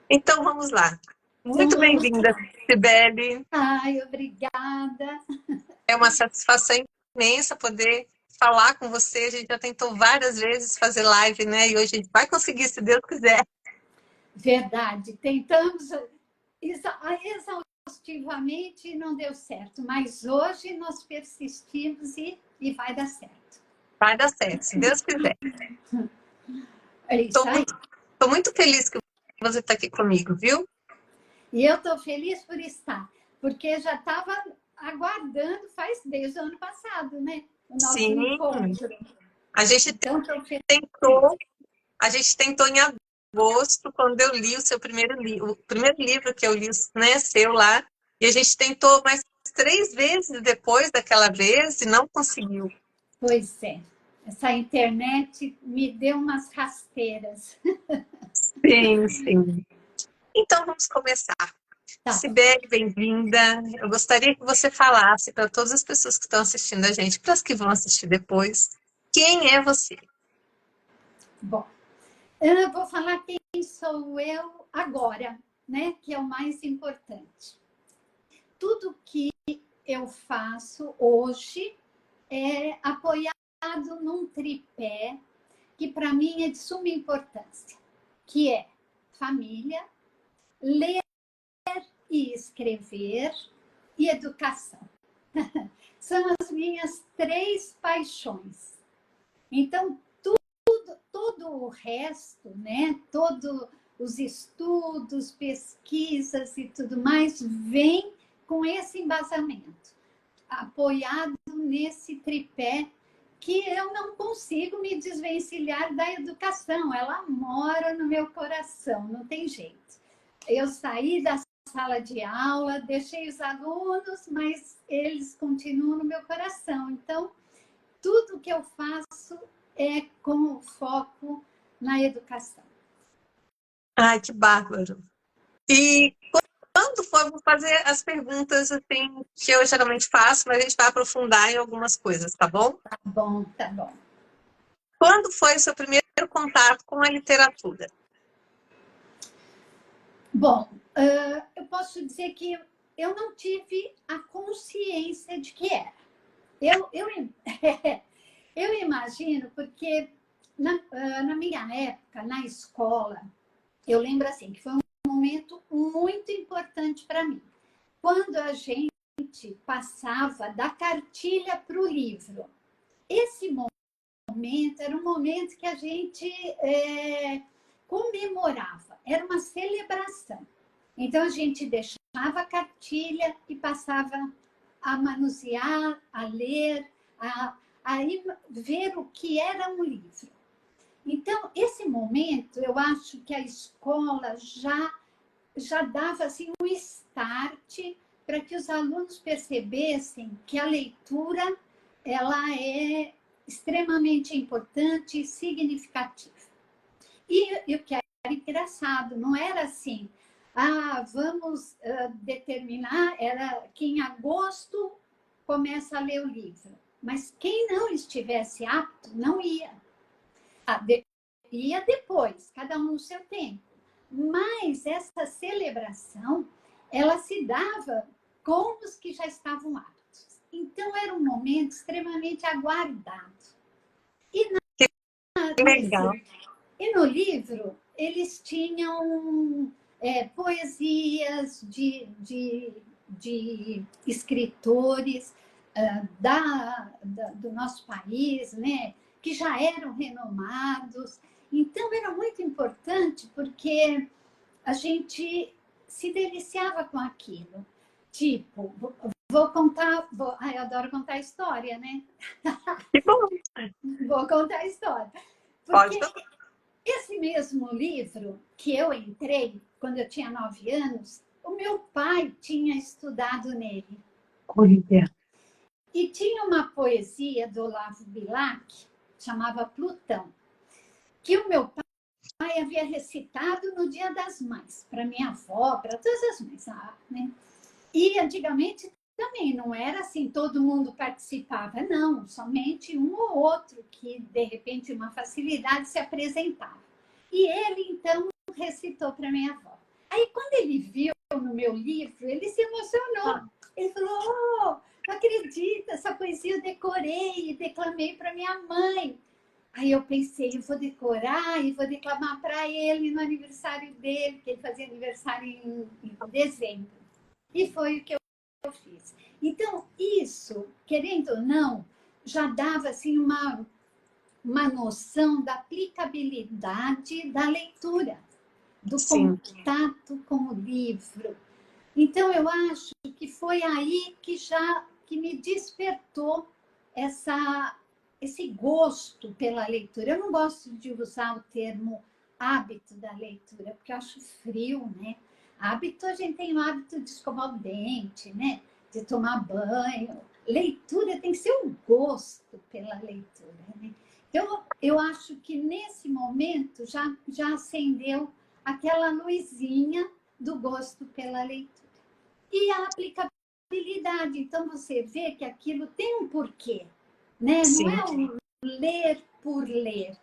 Então vamos lá. Muito Vamos lá. bem-vinda, Cibele. Ai, obrigada. É uma satisfação imensa poder falar com você. A gente já tentou várias vezes fazer live, né? E hoje a gente vai conseguir, se Deus quiser. Verdade, tentamos exaustivamente e não deu certo, mas hoje nós persistimos e vai dar certo. Vai dar certo, se Deus quiser. É isso aí. Estou muito feliz que você está aqui comigo, viu? E eu estou feliz por estar, porque já estava aguardando desde o ano passado, né? O nosso Sim. encontro. A gente Então, a gente tentou em agosto, quando eu li o seu primeiro livro, o primeiro livro que eu li, né, seu lá, e a gente tentou mais 3 vezes depois daquela vez e não conseguiu. pois é, essa internet me deu umas rasteiras. Sim, sim. Então vamos começar. Tá. Cibele, bem-vinda. Eu gostaria que você falasse para todas as pessoas que estão assistindo a gente, para as que vão assistir depois, quem é você? Bom, eu vou falar quem sou eu agora, né? Que é o mais importante. Tudo que eu faço hoje é apoiado num tripé que para mim é de suma importância, que é família, ler e escrever e educação. São as minhas 3 paixões. Então, todo o resto, né? Todos os estudos, pesquisas e tudo mais, vem com esse embasamento, apoiado nesse tripé que eu não consigo me desvencilhar da educação. Ela mora no meu coração, não tem jeito. Eu saí da sala de aula, deixei os alunos, mas eles continuam no meu coração. Então, tudo que eu faço é com foco na educação. Ai, que bárbaro. E quando for, vou fazer as perguntas assim, que eu geralmente faço, mas a gente vai aprofundar em algumas coisas, tá bom? Tá bom, tá bom. Quando foi o seu primeiro contato com a literatura? Bom, eu posso dizer que eu não tive a consciência de que era. Eu imagino, porque na minha época, na escola, eu lembro assim, que foi um momento muito importante para mim. Quando a gente passava da cartilha para o livro. Esse momento era um momento que a gente comemorava, era uma celebração. Então, a gente deixava a cartilha e passava a manusear, a ler, a ver o que era um livro. Então, esse momento, eu acho que a escola já dava assim, um start para que os alunos percebessem que a leitura ela é extremamente importante e significativa. E o que era engraçado, não era assim, vamos determinar, era que em agosto começa a ler o livro. Mas quem não estivesse apto, não ia. Ia depois, cada um no seu tempo. Mas essa celebração, ela se dava com os que já estavam aptos. Então, era um momento extremamente aguardado. Legal. E no livro, eles tinham poesias de escritores do nosso país, né? Que já eram renomados. Então, era muito importante porque a gente se deliciava com aquilo. Tipo, vou contar... eu adoro contar história, né? Que bom. Vou contar história. Pode. Porque esse mesmo livro que eu entrei, quando eu tinha 9 anos, o meu pai tinha estudado nele. Olha. E tinha uma poesia do Olavo Bilac, chamava Plutão, que o meu pai havia recitado no Dia das Mães, para minha avó, para todas as mães. Né? E antigamente também não era assim, todo mundo participava, não, somente um ou outro que, de repente, uma facilidade se apresentava. E ele, então, recitou para minha avó. Aí, quando ele viu no meu livro, ele se emocionou. Ele falou, oh, não acredita, essa poesia eu decorei e declamei para minha mãe. Aí eu pensei, eu vou decorar e vou declamar para ele no aniversário dele, que ele fazia aniversário em dezembro. E foi o que eu fiz. Então, isso, querendo ou não, já dava assim, uma noção da aplicabilidade da leitura, do Sim. contato com o livro. Então, eu acho que foi aí que me despertou esse gosto pela leitura. Eu não gosto de usar o termo hábito da leitura, porque eu acho frio, né? Hábito, a gente tem o hábito de escovar o dente, né? De tomar banho. Leitura tem que ser um gosto pela leitura, né? Então, eu acho que nesse momento já acendeu aquela luzinha do gosto pela leitura. E a aplicabilidade. Então, você vê que aquilo tem um porquê, né? Sim. Não é o ler por ler.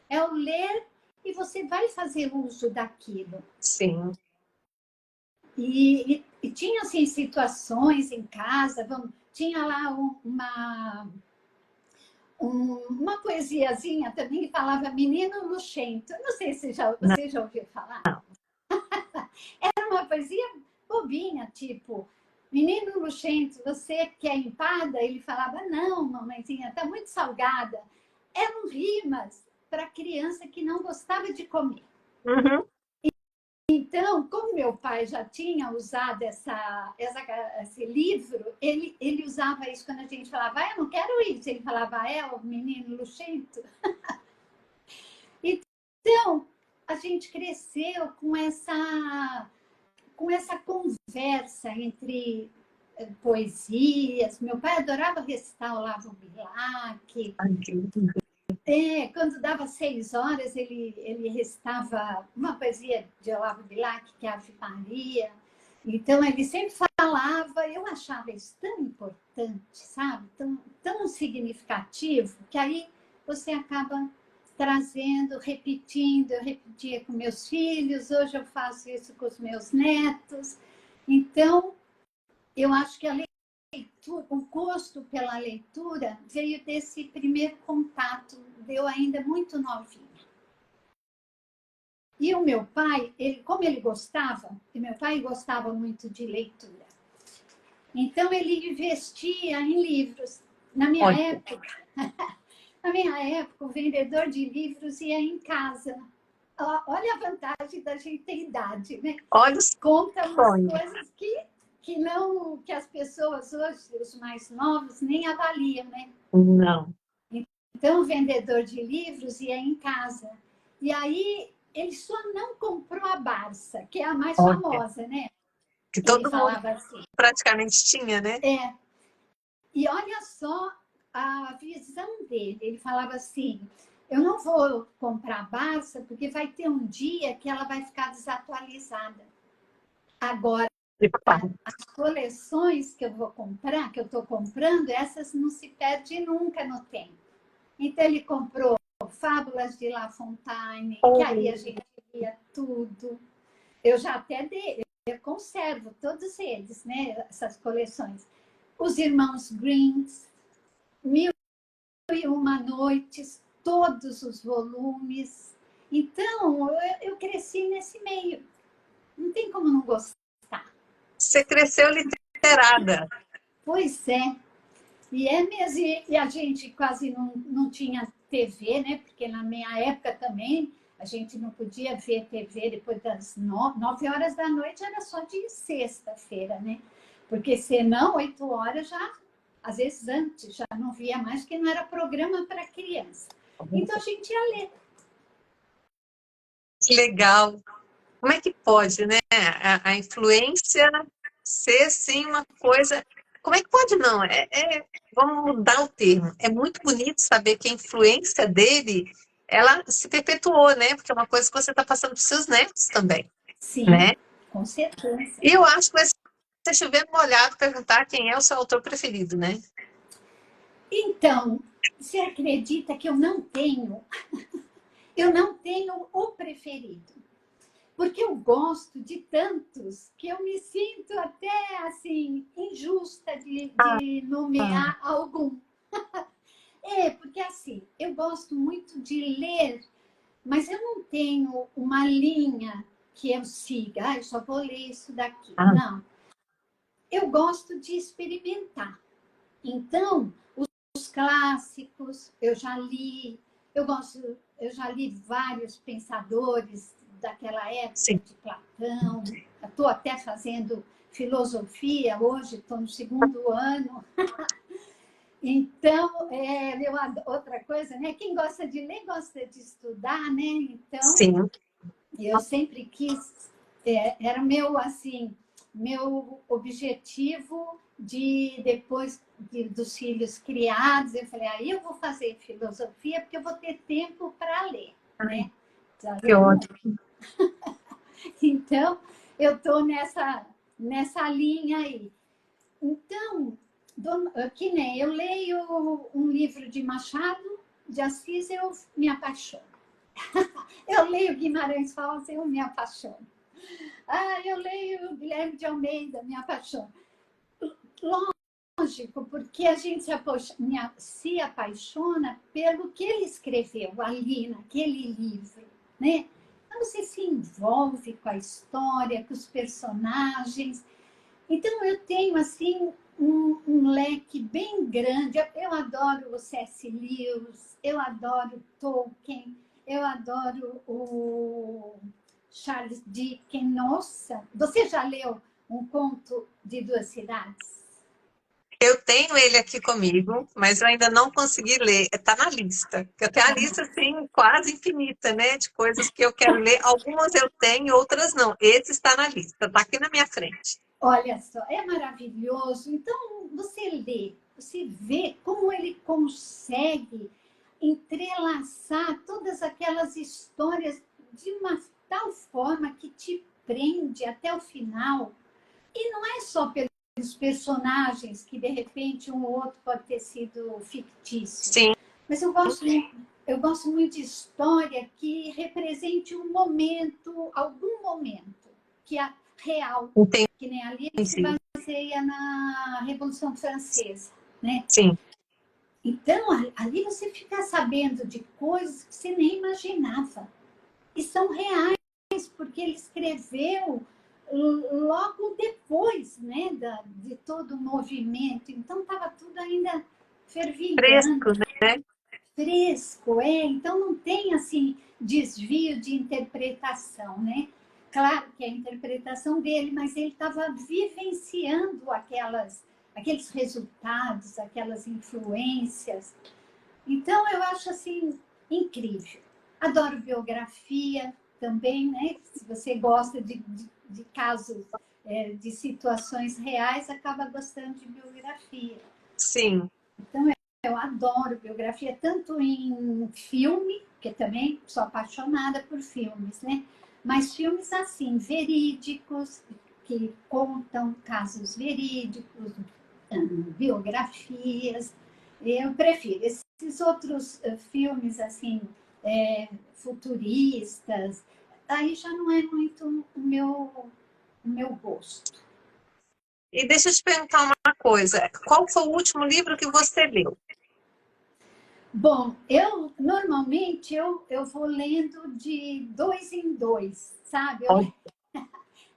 É o ler e você vai fazer uso daquilo. Sim. E tinha, assim, situações em casa, tinha lá uma poesiazinha também que falava Menino Luxento. Não sei se você já ouviu falar. Era uma poesia bobinha, tipo, Menino Luxento, você quer empada? Ele falava, não, mamãezinha, está muito salgada. Eram rimas para criança que não gostava de comer. Uhum. Então, como meu pai já tinha usado esse livro, ele usava isso quando a gente falava, eu não quero isso. Ele falava, o menino luxento. Então, a gente cresceu com essa conversa entre poesias. Meu pai adorava recitar Olavo Bilac. Quando dava 6 horas, ele recitava uma poesia de Olavo Bilac, que é a Ave Maria. Então, ele sempre falava, eu achava isso tão importante, sabe? Tão significativo, que aí você acaba trazendo, repetindo. Eu repetia com meus filhos, hoje eu faço isso com os meus netos. Então, eu acho que a leitura, o gosto pela leitura veio desse primeiro contato, deu ainda muito novinha. E o meu pai, como ele gostava, e meu pai gostava muito de leitura, então ele investia em livros. Na minha época, o vendedor de livros ia em casa. Olha a vantagem da gente ter idade, né? Olha, conta umas coisas que as pessoas hoje, os mais novos, nem avaliam, né? Não. Então, o vendedor de livros ia em casa. E aí, ele só não comprou a Barça, que é a mais famosa, né? Que todo ele falava mundo assim, praticamente tinha, né? E olha só a visão dele. Ele falava assim, eu não vou comprar a Barça, porque vai ter um dia que ela vai ficar desatualizada. Agora, as coleções que eu vou comprar, que eu estou comprando, essas não se perdem nunca no tempo. Então, ele comprou Fábulas de La Fontaine, que aí a gente lia tudo. Eu já até eu conservo todos eles, né? Essas coleções. Os Irmãos Greens, 1001 Noites, todos os volumes. Então, eu cresci nesse meio. Não tem como não gostar. Você cresceu literada. Pois é. E é mesmo, e a gente quase não tinha TV, né? Porque na minha época também a gente não podia ver TV depois das 9 horas da noite, era só de sexta-feira, né? Porque senão, 8 horas já, às vezes antes, já não via mais, porque não era programa para criança. Então a gente ia ler. Que legal. Como é que pode, né? A influência ser, sim, uma coisa... Como é que pode, não? Vamos mudar o termo. É muito bonito saber que a influência dele, ela se perpetuou, né? Porque é uma coisa que você está passando para os seus netos também. Sim, né? Com certeza. E eu acho que vai ser chover molhado perguntar quem é o seu autor preferido, né? Então, você acredita que eu não tenho o preferido? porque eu gosto de tantos que eu me sinto até assim injusta de nomear algum. Porque assim, eu gosto muito de ler, mas eu não tenho uma linha que eu siga, eu só vou ler isso daqui. Não. Eu gosto de experimentar. Então, os clássicos eu já li, eu já li vários pensadores daquela época, Sim. de Platão. Estou até fazendo filosofia hoje, estou no 2º ano. Então, outra coisa, né? Quem gosta de ler gosta de estudar, né? Então, sim. Eu sempre quis, era meu, assim, meu objetivo de, depois dos filhos criados, eu falei, aí eu vou fazer filosofia porque eu vou ter tempo para ler, né? Que ótimo. Então, eu estou nessa linha aí. Então, que nem eu leio um livro de Machado de Assis, eu me apaixono. Eu leio Guimarães Rosa, eu me apaixono. Eu leio Guilherme de Almeida, me apaixono. Lógico, porque a gente se apaixona pelo que ele escreveu ali naquele livro, né? Então você se envolve com a história, com os personagens. Então eu tenho assim um leque bem grande. Eu adoro o C.S. Lewis, eu adoro Tolkien, eu adoro o Charles Dickens. Nossa, você já leu Um Conto de Duas Cidades? Eu tenho ele aqui comigo, mas eu ainda não consegui ler. Está na lista. Eu tenho a lista, assim, quase infinita, né? De coisas que eu quero ler. Algumas eu tenho, outras não. Esse está na lista, está aqui na minha frente. Olha só, é maravilhoso. Então, você lê, você vê como ele consegue entrelaçar todas aquelas histórias de uma tal forma que te prende até o final. E não é só pelos personagens, que de repente um ou outro pode ter sido fictício. Sim. Mas eu gosto muito de história que represente um momento, algum momento, que é real. Entendi. Que nem ali ele se baseia na Revolução Francesa, né? Sim. Então, ali você fica sabendo de coisas que você nem imaginava. E são reais, porque ele escreveu logo depois, né, de todo o movimento. Então, estava tudo ainda fervilhando. Fresco, né? Fresco, então não tem, assim, desvio de interpretação, né? Claro que é a interpretação dele, mas ele estava vivenciando aqueles resultados, aquelas influências. Então, eu acho, assim, incrível. Adoro biografia também, né? Se você gosta de casos, de situações reais, acaba gostando de biografia. Sim. Então, eu adoro biografia, tanto em filme, que também sou apaixonada por filmes, né? Mas filmes assim, verídicos, que contam casos verídicos, biografias. Eu prefiro. Esses outros filmes, assim, futuristas, aí já não é muito o meu gosto. E deixa eu te perguntar uma coisa. Qual foi o último livro que você leu? Bom, normalmente eu vou lendo de 2 em 2, sabe?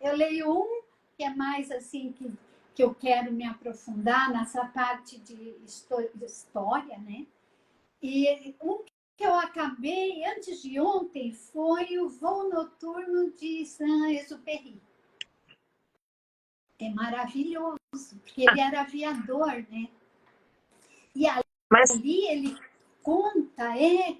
Eu leio um que é mais assim que eu quero me aprofundar nessa parte de história, né? E um que eu acabei antes de ontem foi o Voo Noturno de Saint-Exupéry. É maravilhoso, porque ele era aviador, né? E ali ele conta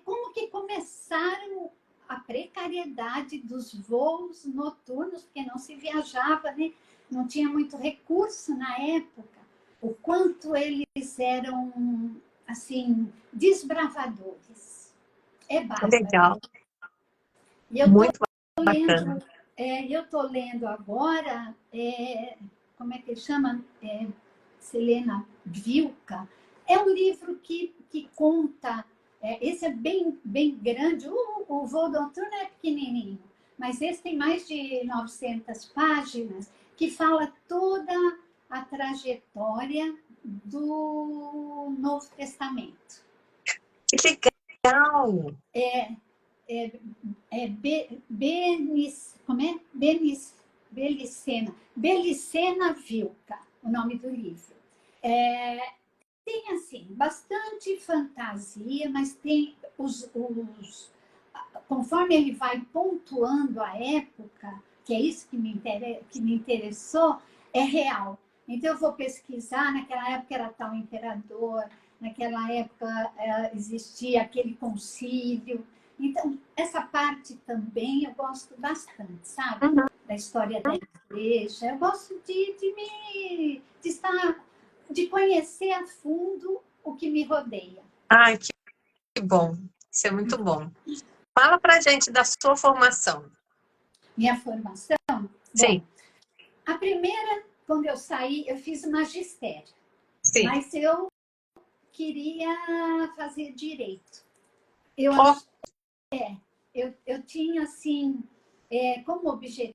como que começaram a precariedade dos voos noturnos, porque não se viajava, né? Não tinha muito recurso na época. O quanto eles eram, assim, desbravadores. É bárbaro. Legal. E eu muito bacana. Estou lendo agora, como é que chama? Selena Vilka. É um livro que conta, esse é bem grande, o Voo Noturno é pequenininho, mas esse tem mais de 900 páginas, que fala toda a trajetória do Novo Testamento. Que legal! Como é? Belicena Vilca, o nome do livro. Tem, assim, bastante fantasia, mas tem conforme ele vai pontuando a época, que é isso que me interessou, é real. Então, eu vou pesquisar, naquela época era tal imperador, naquela época existia aquele concílio. Então, essa parte também eu gosto bastante, sabe? Uhum. Da história da igreja. Eu gosto de conhecer a fundo o que me rodeia. Ai, que bom. Isso é muito bom. Fala pra gente da sua formação. Minha formação? Sim. Bom, a primeira, quando eu saí, eu fiz magistério. Sim. Mas eu queria fazer direito. Eu tinha, assim, como objetivo,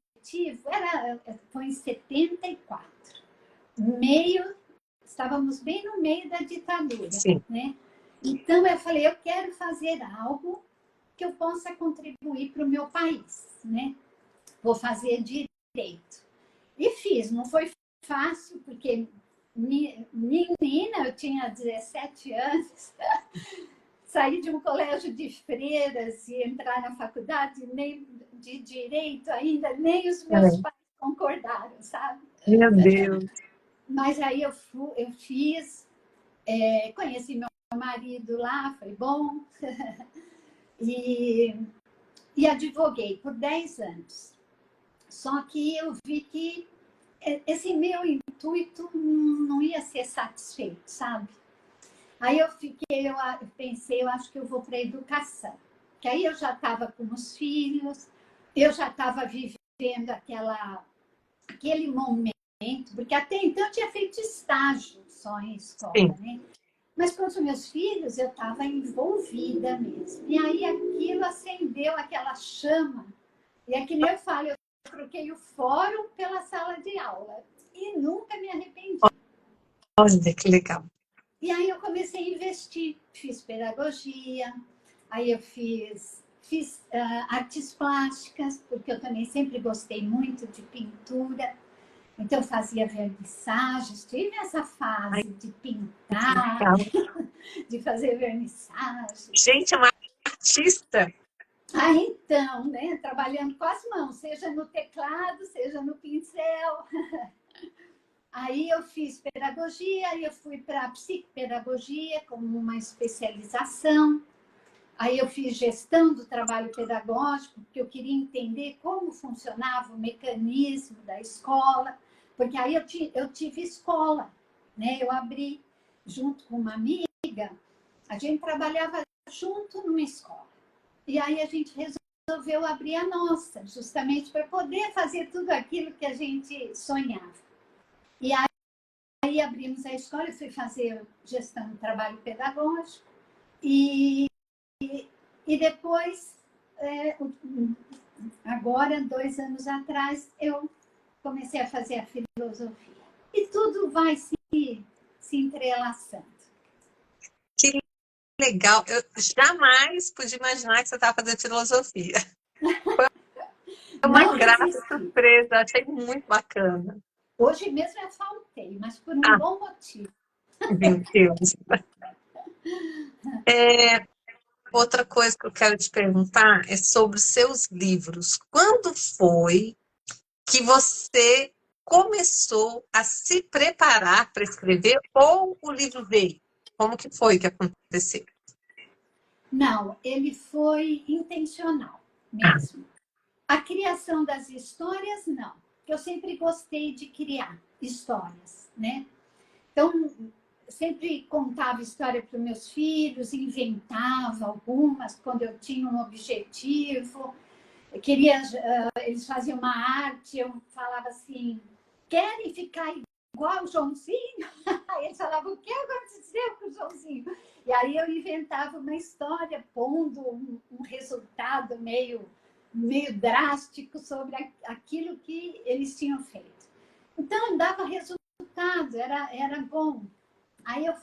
foi em 74. Estávamos bem no meio da ditadura. Sim. Né? Então, eu falei, eu quero fazer algo que eu possa contribuir para o meu país. Né? Vou fazer direito. E fiz, não foi fácil, porque menina, eu tinha 17 anos, saí de um colégio de freiras e entrar na faculdade nem de direito ainda, nem os meus pais concordaram, sabe? Meu Deus! Mas aí eu fiz, conheci meu marido lá, foi bom, e advoguei por 10 anos. Só que eu vi que esse meu intuito não ia ser satisfeito, sabe? Aí eu pensei, eu acho que eu vou para a educação. Que aí eu já estava com os filhos, eu já estava vivendo aquele momento, porque até então eu tinha feito estágio só em escola, né? Mas com os meus filhos eu estava envolvida mesmo. E aí aquilo acendeu aquela chama. E é que nem eu falo, eu troquei o fórum pela sala de aula. E nunca me arrependi. Olha, que legal. E aí eu comecei a investir. Fiz pedagogia, aí eu fiz artes plásticas, porque eu também sempre gostei muito de pintura. Então, eu fazia vernissagens, tive essa fase de pintar, de fazer vernissagem. Gente, é uma artista. Então, né, trabalhando com as mãos, seja no teclado, seja no pincel. Aí eu fiz pedagogia, aí eu fui para psicopedagogia como uma especialização. Aí eu fiz gestão do trabalho pedagógico, porque eu queria entender como funcionava o mecanismo da escola, porque aí eu tive escola, né? Eu abri junto com uma amiga, a gente trabalhava junto numa escola. E aí a gente resolveu abrir a nossa, justamente para poder fazer tudo aquilo que a gente sonhava. E aí abrimos a escola, eu fui fazer gestão do trabalho pedagógico e depois, agora, 2 anos atrás, eu comecei a fazer a filosofia. E tudo vai se entrelaçando. Que legal. Eu jamais pude imaginar que você estava fazendo filosofia. Foi uma grata surpresa, achei muito bacana. Hoje mesmo eu faltei, mas por um bom motivo. Meu Deus. Outra coisa que eu quero te perguntar é sobre os seus livros. Quando foi que você começou a se preparar para escrever ou o livro veio? Como que foi que aconteceu? Não, ele foi intencional mesmo. A criação das histórias, não. Eu sempre gostei de criar histórias, né? Então, sempre contava história para os meus filhos, inventava algumas quando eu tinha um objetivo. Eles faziam uma arte, eu falava assim, querem ficar igual o Joãozinho? Aí eles falavam, o que aconteceu com o Joãozinho? E aí eu inventava uma história, pondo um resultado meio meio drástico sobre aquilo que eles tinham feito. Então, dava resultado, era bom. Aí eu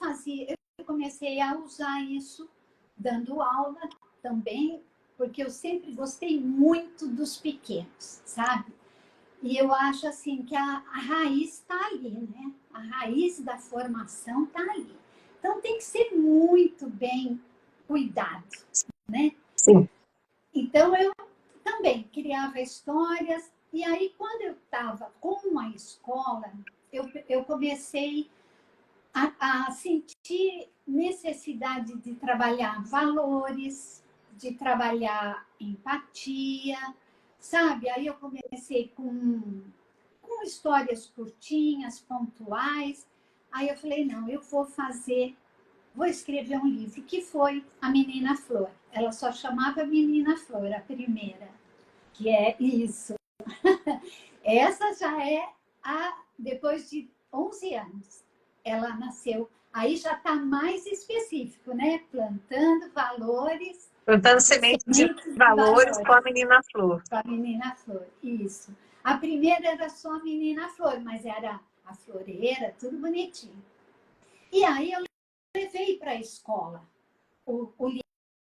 comecei a usar isso, dando aula também, porque eu sempre gostei muito dos pequenos, sabe? E eu acho assim que a raiz está ali, né? A raiz da formação está ali. Então tem que ser muito bem cuidado, né? Sim. Então eu também criava histórias, e aí quando eu estava com a escola, eu comecei a sentir necessidade de trabalhar valores, de trabalhar empatia, sabe? Aí eu comecei com histórias curtinhas, pontuais. Aí eu falei, não, vou escrever um livro, que foi A Menina Flor. Ela só chamava Menina Flor, a primeira, que é isso. Essa já é depois de 11 anos. Ela nasceu. Aí já está mais específico, né? Plantando valores. Plantando sementes de valores com a Menina Flor. Com a Menina Flor, isso. A primeira era só a Menina Flor, mas era a floreira, tudo bonitinho. E aí eu levei para a escola o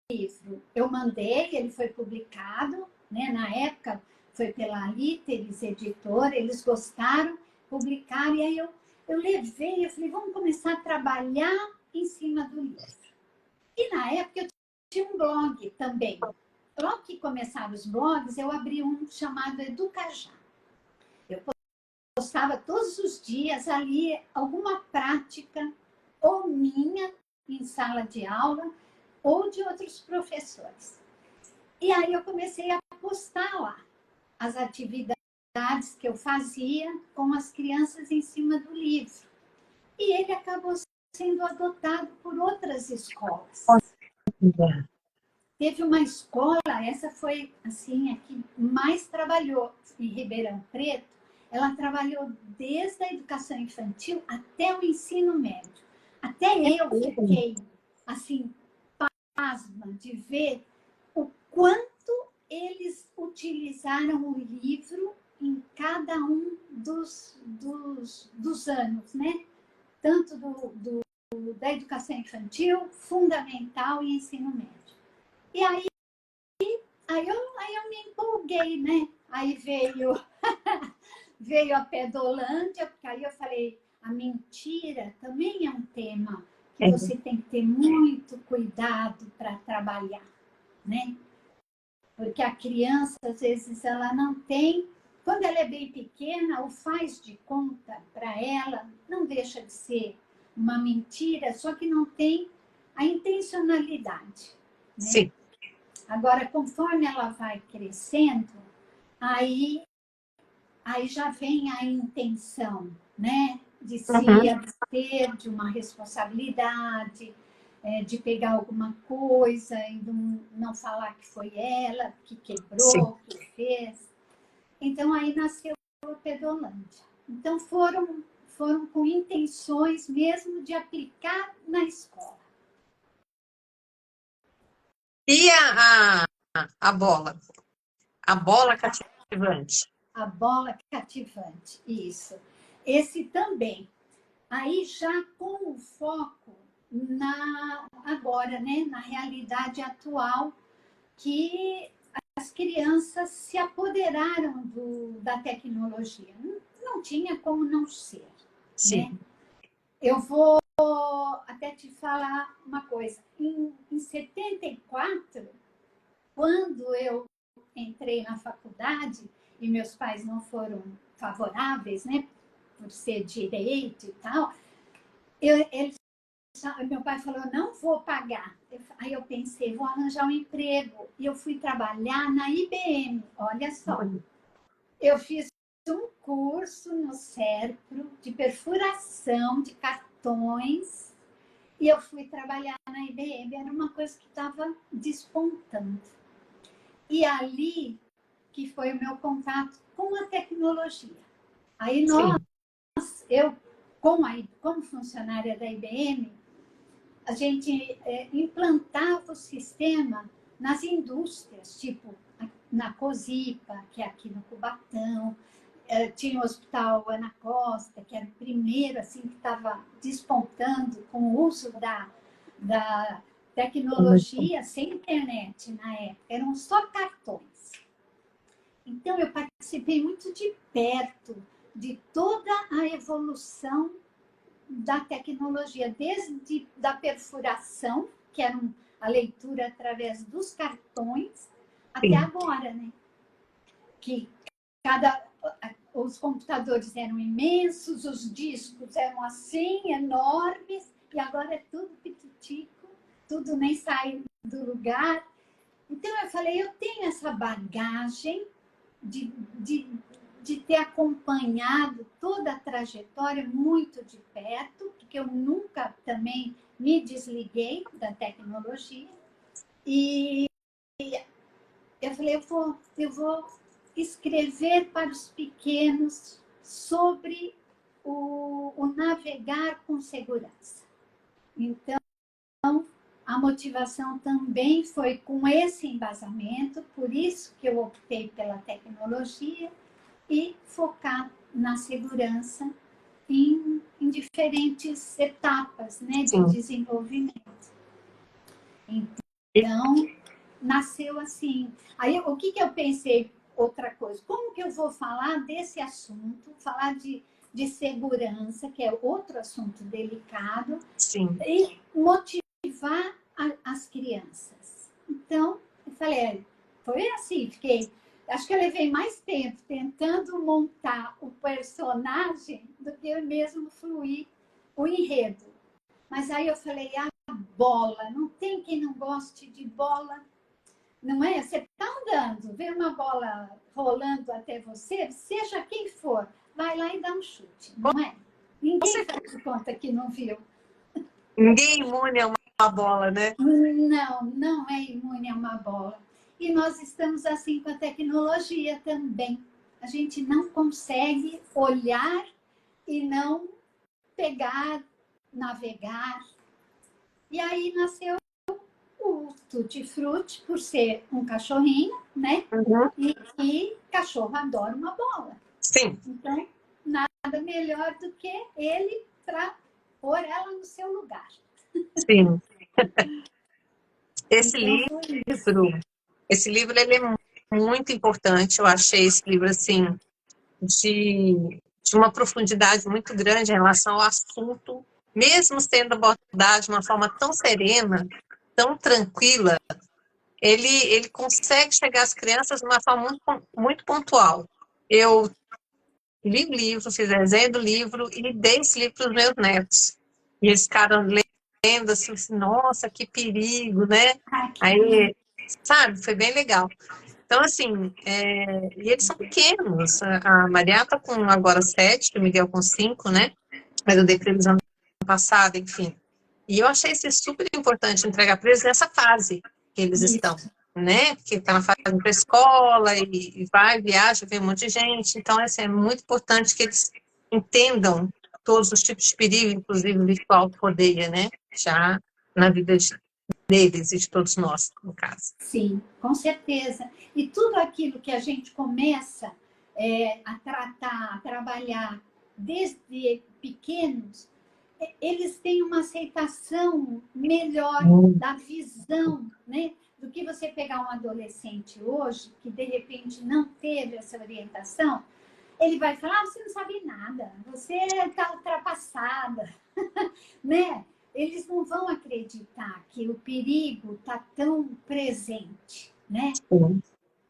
livro. Eu mandei, ele foi publicado, né? Na época foi pela Líteres Editora, eles gostaram, publicaram, e aí eu levei, eu falei, vamos começar a trabalhar em cima do livro. E na época eu tinha um blog também. Logo que começaram os blogs, eu abri um chamado Educajá. Eu postava todos os dias ali alguma prática, ou minha, em sala de aula, ou de outros professores. E aí eu comecei a postar lá as atividades que eu fazia com as crianças em cima do livro. E ele acabou sendo adotado por outras escolas. Teve uma escola, essa foi assim, a que mais trabalhou em Ribeirão Preto. Ela trabalhou desde a educação infantil até o ensino médio. Até eu fiquei assim, pasma de ver o quanto eles utilizaram o livro em cada um dos anos, né? Tanto da educação infantil, fundamental e ensino médio. E aí eu me empolguei, né? Aí veio a Pedolândia, porque aí eu falei, a mentira também é um tema que você tem que ter muito cuidado para trabalhar, né? Porque a criança, às vezes, ela não tem... Quando ela é bem pequena, o faz de conta para ela não deixa de ser uma mentira, só que não tem a intencionalidade, né? Sim. Agora, conforme ela vai crescendo, aí já vem a intenção, né? De se abster de uma responsabilidade, de pegar alguma coisa e não falar que foi ela que quebrou, que fez. Então, aí nasceu a Pedolândia. Então, foram com intenções mesmo de aplicar na escola. E a bola? A bola cativante. A bola cativante, isso. Esse também. Aí já com o foco agora, né, na realidade atual, que as crianças se apoderaram da tecnologia. Não tinha como não ser. Sim. Né? Eu vou até te falar uma coisa. Em 74, quando eu entrei na faculdade, e meus pais não foram favoráveis, né, por ser direito e tal, meu pai falou, não vou pagar. Aí eu pensei, vou arranjar um emprego. E eu fui trabalhar na IBM, olha só. Eu fiz um curso no Serpro de perfuração de cartões e eu fui trabalhar na IBM. Era uma coisa que estava despontando. E ali que foi o meu contato com a tecnologia. Aí eu, como funcionária da IBM, a gente implantava o sistema nas indústrias, tipo na COSIPA, que é aqui no Cubatão, tinha o Hospital Ana Costa, que era o primeiro assim, que estava despontando com o uso da tecnologia sem internet na época, eram só cartões. Então, eu participei muito de perto de toda a evolução da tecnologia, desde da perfuração, que era a leitura através dos cartões, até agora, né? Que os computadores eram imensos, os discos eram assim, enormes, e agora é tudo pititico, tudo nem sai do lugar. Então, eu falei, eu tenho essa bagagem de ter acompanhado toda a trajetória muito de perto, porque eu nunca também me desliguei da tecnologia. E eu falei, eu vou escrever para os pequenos sobre o navegar com segurança. Então, a motivação também foi com esse embasamento, por isso que eu optei pela tecnologia e focar na segurança em diferentes etapas, né, de desenvolvimento. Então, nasceu assim. Aí, o que eu pensei? Outra coisa, como que eu vou falar desse assunto, falar de segurança, que é outro assunto delicado, e motivar as crianças. Então, eu falei, foi assim, acho que eu levei mais tempo tentando montar o personagem do que eu mesmo fluir o enredo. Mas aí eu falei, bola, não tem quem não goste de bola, não é? Você está andando, vê uma bola rolando até você, seja quem for, vai lá e dá um chute, não é? Ninguém faz de conta que não viu. Ninguém é imune a uma bola, né? Não é imune a uma bola. E nós estamos assim com a tecnologia também. A gente não consegue olhar e não pegar, navegar. E aí nasceu o Tutti Frutti, por ser um cachorrinho, né? E cachorro adora uma bola. Sim. Então, nada melhor do que ele para pôr ela no seu lugar. Sim. Esse Então, livro ele é muito importante. Eu achei esse livro assim de uma profundidade muito grande em relação ao assunto, mesmo sendo abordado de uma forma tão serena, tão tranquila, ele consegue chegar às crianças de uma forma muito, muito pontual. Eu li o livro, fiz desenho do livro e dei esse livro para os meus netos. E eles ficaram lendo assim, nossa, que perigo, né? Aí, sabe, foi bem legal. Então, assim, e eles são pequenos. A Maria está com agora 7, o Miguel com 5, né? Mas eu dei para eles ano passado, enfim. E eu achei isso super importante entregar para eles nessa fase que eles estão, né? Porque está na fase de pré-escola e vai, viaja, vem um monte de gente. Então, assim, é muito importante que eles entendam todos os tipos de perigo, inclusive o virtual que rodeia, né? Já na vida deles e de todos nós, no caso. Sim, com certeza. E tudo aquilo que a gente começa a tratar, a trabalhar desde pequenos, eles têm uma aceitação melhor da visão, né? Do que você pegar um adolescente hoje, que de repente não teve essa orientação, ele vai falar, você não sabe nada, você está ultrapassada, né? Eles não vão acreditar que o perigo está tão presente, né?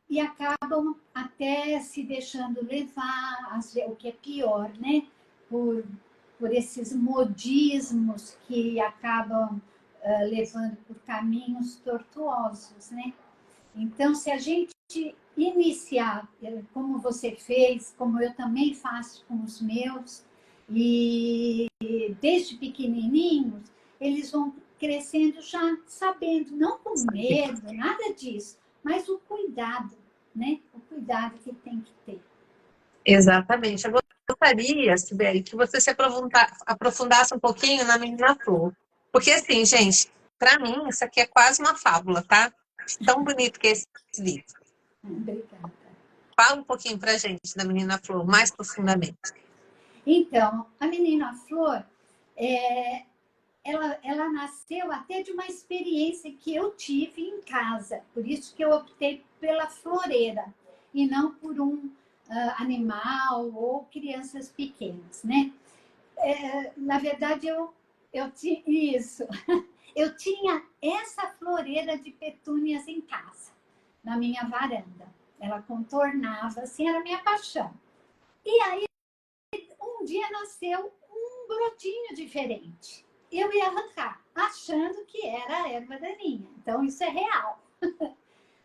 E acabam até se deixando levar, o que é pior, né? Por esses modismos que acabam levando por caminhos tortuosos, né? Então, se a gente iniciar, como você fez, como eu também faço com os meus, e desde pequenininhos, eles vão crescendo já sabendo, não com medo, nada disso, mas o cuidado, né? O cuidado que tem que ter. Exatamente. Eu gostaria, Sibeli, que você se aprofundasse um pouquinho na Menina Flor. Porque, assim, gente, para mim, isso aqui é quase uma fábula, tá? Tão bonito que é esse livro. Obrigada. Fala um pouquinho para a gente da Menina Flor, mais profundamente. Então, a Menina Flor, ela nasceu até de uma experiência que eu tive em casa. Por isso que eu optei pela floreira e não por um animal ou crianças pequenas, né? Na verdade, eu tinha isso. Eu tinha essa floreira de petúnias em casa, na minha varanda. Ela contornava, assim, era a minha paixão. E aí, um dia nasceu um brotinho diferente. Eu ia arrancar, achando que era a erva daninha. Então, isso é real.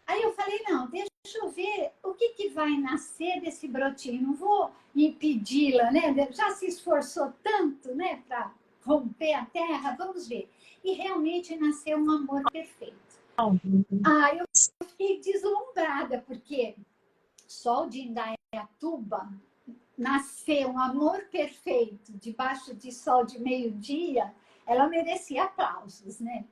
Aí eu falei, não, deixa eu ver o que vai nascer desse brotinho. Não vou impedi-la, né? Já se esforçou tanto, né, para romper a terra, vamos ver. E realmente nasceu um amor perfeito. Eu fiquei deslumbrada, porque só de Indaiatuba nascer um amor perfeito debaixo de sol de meio-dia, ela merecia aplausos, né?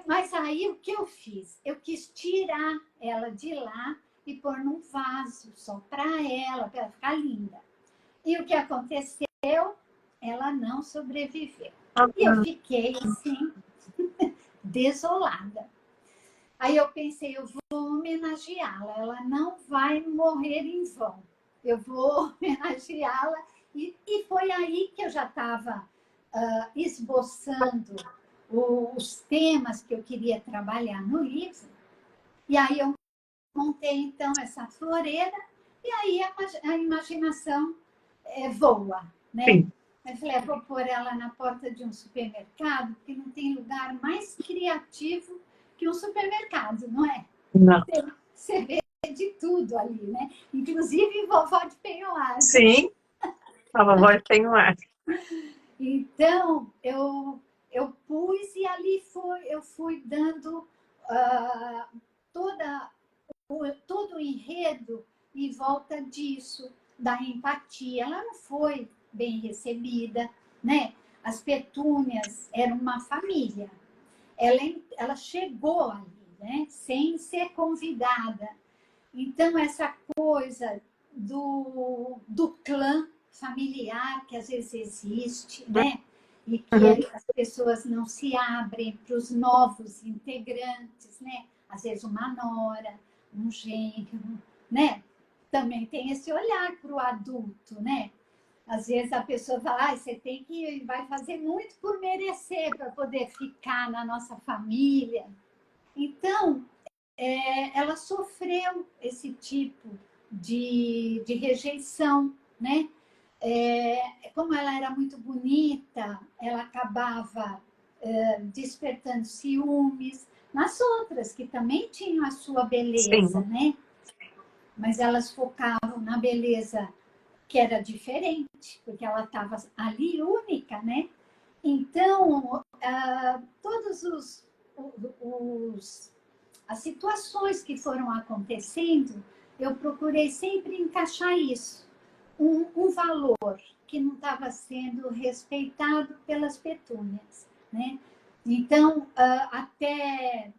Mas aí o que eu fiz? Eu quis tirar ela de lá e pôr num vaso, só para ela ficar linda. E o que aconteceu? Ela não sobreviveu. E eu fiquei assim, desolada. Aí eu pensei, eu vou homenageá-la, ela não vai morrer em vão. Eu vou homenageá-la. E foi aí que eu já estava esboçando os temas que eu queria trabalhar no livro. E aí eu montei, então, essa floreira, e aí a imaginação voa, né? Sim. Eu falei, vou pôr ela na porta de um supermercado, porque não tem lugar mais criativo que um supermercado, não é? Não. Você vê de tudo ali, né? Inclusive vovó de penhoar. Sim, a vovó de penhoar. Então, eu pus e ali eu fui dando todo o enredo em volta disso, da empatia. Ela não foi bem recebida, né? As petúnias eram uma família. Ela chegou ali, né? Sem ser convidada. Então, essa coisa do clã familiar que às vezes existe, né? E que as pessoas não se abrem para os novos integrantes, né? Às vezes uma nora, um genro, né? Também tem esse olhar para o adulto, né? Às vezes a pessoa fala, você vai fazer muito por merecer para poder ficar na nossa família. Então, ela sofreu esse tipo de rejeição, né? Como ela era muito bonita, ela acabava despertando ciúmes nas outras, que também tinham a sua beleza, sim, né? Mas elas focavam na beleza que era diferente, porque ela estava ali única, né? Então, todos as situações que foram acontecendo, eu procurei sempre encaixar isso. Um valor que não estava sendo respeitado pelas petúnias, né? Então, até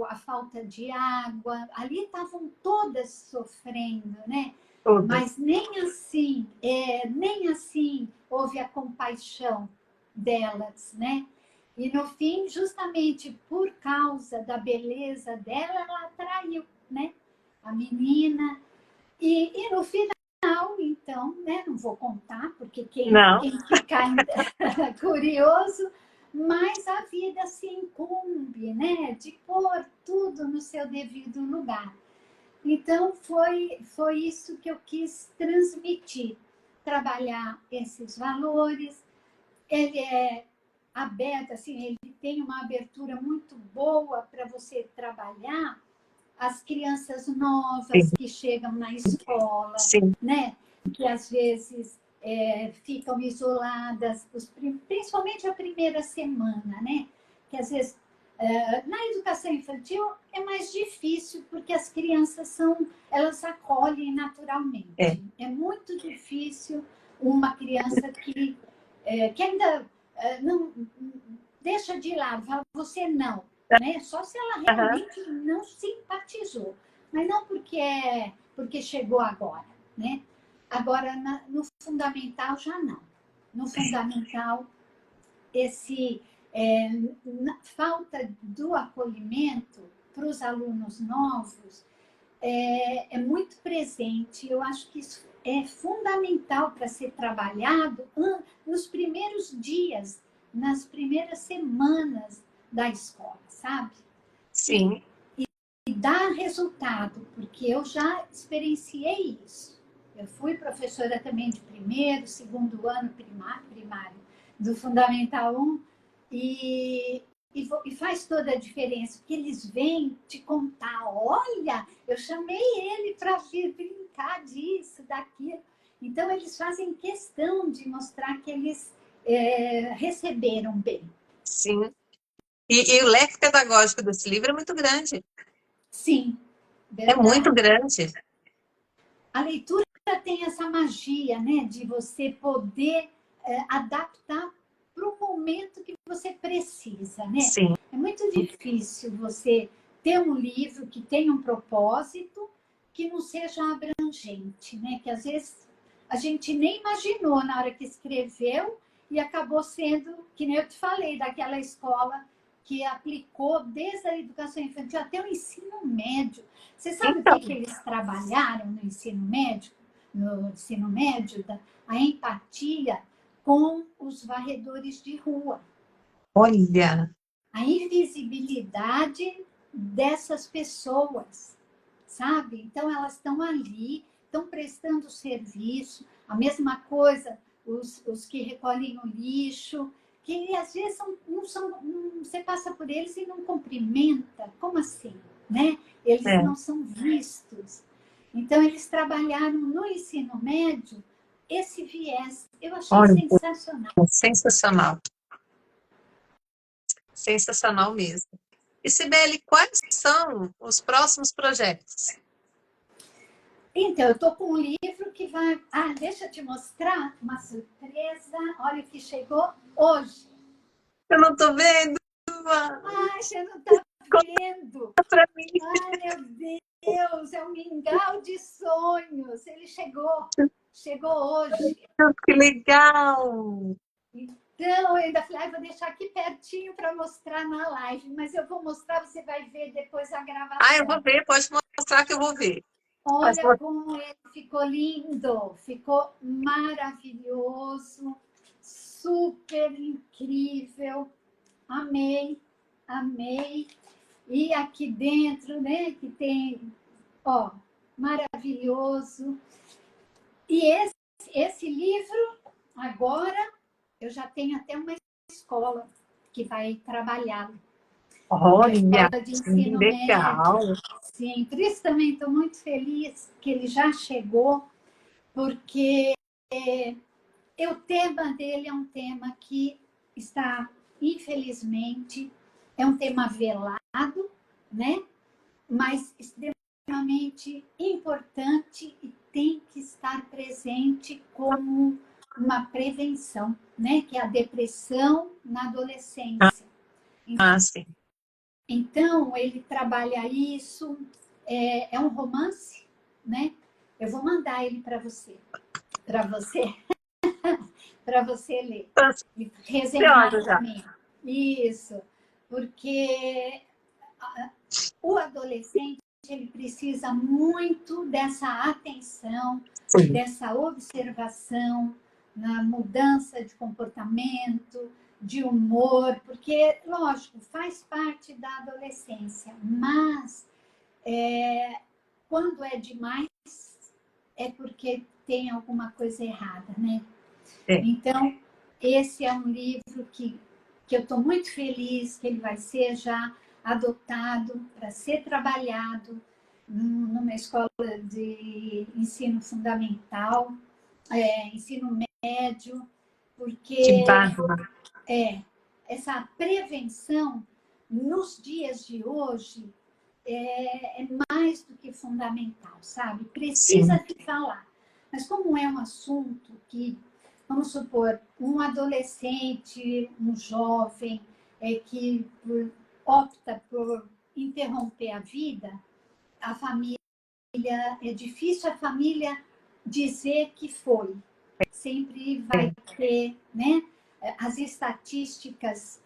a falta de água, ali estavam todas sofrendo, né? Mas nem assim houve a compaixão delas, né? E no fim, justamente por causa da beleza dela, ela atraiu, né? A menina. E no final, então, né? Não vou contar, porque quem ficar curioso, mas a vida se incumbe, né? De pôr tudo no seu devido lugar. Então, foi isso que eu quis transmitir, trabalhar esses valores. Ele é aberto, assim, ele tem uma abertura muito boa para você trabalhar as crianças novas que chegam na escola, sim, né? Que às vezes ficam isoladas, principalmente a primeira semana, né? Que às vezes na educação infantil é mais difícil, porque as crianças elas acolhem naturalmente. É muito difícil uma criança que ainda não deixa de lado, fala, você não. né? Só se ela Aham. realmente não simpatizou. Mas não porque chegou agora, né? Agora, no fundamental, já não. No fundamental, esse falta do acolhimento para os alunos novos é muito presente. Eu acho que isso é fundamental para ser trabalhado nos primeiros dias, nas primeiras semanas da escola, sabe? Sim. E dá resultado, porque eu já experienciei isso. Eu fui professora também de primeiro, segundo ano primário, do Fundamental 1, e faz toda a diferença, porque eles vêm te contar, olha, eu chamei ele para vir brincar disso, daquilo. Então, eles fazem questão de mostrar que eles receberam bem. Sim. E o leque pedagógico desse livro é muito grande. Sim, É verdade. muito grande. A leitura tem essa magia, né, de você poder adaptar para o momento que você precisa, né? Sim. É muito difícil você ter um livro que tenha um propósito que não seja abrangente, né? Que às vezes a gente nem imaginou na hora que escreveu e acabou sendo, que nem eu te falei, daquela escola que aplicou desde a educação infantil até o ensino médio. Você sabe o Então, que eles trabalharam no ensino médio? No ensino médio, a empatia com os varredores de rua. olha, A invisibilidade dessas pessoas, sabe? Então, elas estão ali, estão prestando serviço. A mesma coisa, os que recolhem o lixo, que às vezes você passa por eles e não cumprimenta. Como assim? Né? Eles é, não são vistos. Então, eles trabalharam no ensino médio esse viés. Eu achei olha, sensacional. sensacional. Sensacional mesmo. E, Cibele, quais são os próximos projetos? Então, eu estou com um livro que vai... Ah, deixa eu te mostrar uma surpresa. Olha o que chegou hoje. Eu não estou vendo. Ai, você não está vendo. Conta para mim. Ai, meu Deus, é um mingau de sonhos. Ele chegou hoje. Que legal. Então, eu ainda falei, vou deixar aqui pertinho para mostrar na live, mas eu vou mostrar, você vai ver depois a Ah, eu vou gravação. ver, pode mostrar que eu vou ver. Olha como ele ficou lindo, ficou maravilhoso, super incrível. Amei, amei. E aqui dentro, né, que tem, ó, maravilhoso. E esse livro, agora, eu já tenho até uma escola que vai trabalhá-lo. Uma Olha, escola de que ensino médio. legal. Sim, por isso também estou muito feliz que ele já chegou, porque o tema dele é um tema que está, infelizmente, é um tema velado, né? Mas extremamente importante e tem que estar presente como uma prevenção, né? Que é a depressão na adolescência. Ah, sim. Então, ele trabalha isso, é um romance, né? Eu vou mandar ele para você, para você, para você ler Estou e resenhar ansiosa já. comigo. Isso, porque o adolescente ele precisa muito dessa atenção, Sim. dessa observação na mudança de comportamento, de humor, porque, lógico, faz parte da adolescência, mas quando é demais, é porque tem alguma coisa errada, né? É. Então, esse é um livro que eu estou muito feliz que ele vai ser já adotado para ser trabalhado numa escola de ensino fundamental, ensino médio, Que porque bárbaro. essa prevenção nos dias de hoje é mais do que fundamental, sabe? Precisa Sim. ficar lá. Mas como é um assunto que, vamos supor, um adolescente, um jovem, que opta por interromper a vida, a família, é difícil a família dizer que foi. Sempre vai ter, né? As estatísticas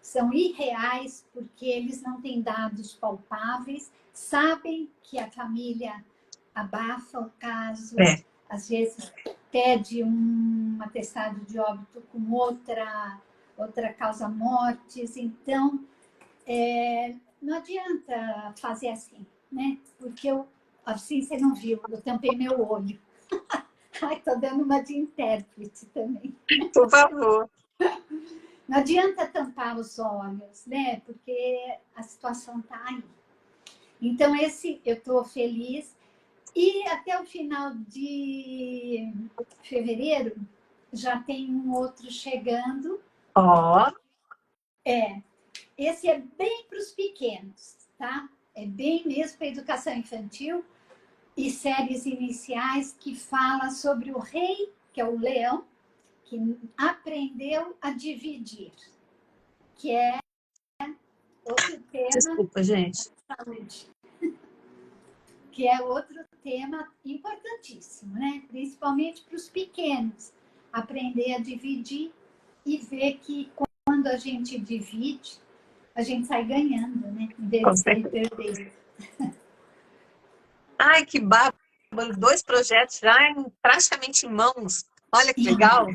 são irreais, porque eles não têm dados palpáveis, sabem que a família abafa o caso, às vezes pede um atestado de óbito com outra causa-mortes, então não adianta fazer assim, né? Porque assim você não viu, eu tampei meu olho. Ai, tô dando uma de intérprete também. Por favor. Não adianta tampar os olhos, né? Porque a situação tá aí. Então, eu tô feliz. E até o final de fevereiro, já tem um outro chegando. Ó. Esse é bem para os pequenos, tá? É bem mesmo para a educação infantil e séries iniciais que fala sobre o rei, que é o leão, que aprendeu a dividir, que é outro tema. Desculpa, gente. Saúde. Que é outro tema importantíssimo, né? Principalmente para os pequenos. Aprender a dividir e ver que quando a gente divide, a gente sai ganhando, né? Em vez de sair perdendo. Ai, que bárbaro! 2 projetos já praticamente em mãos. Olha que legal.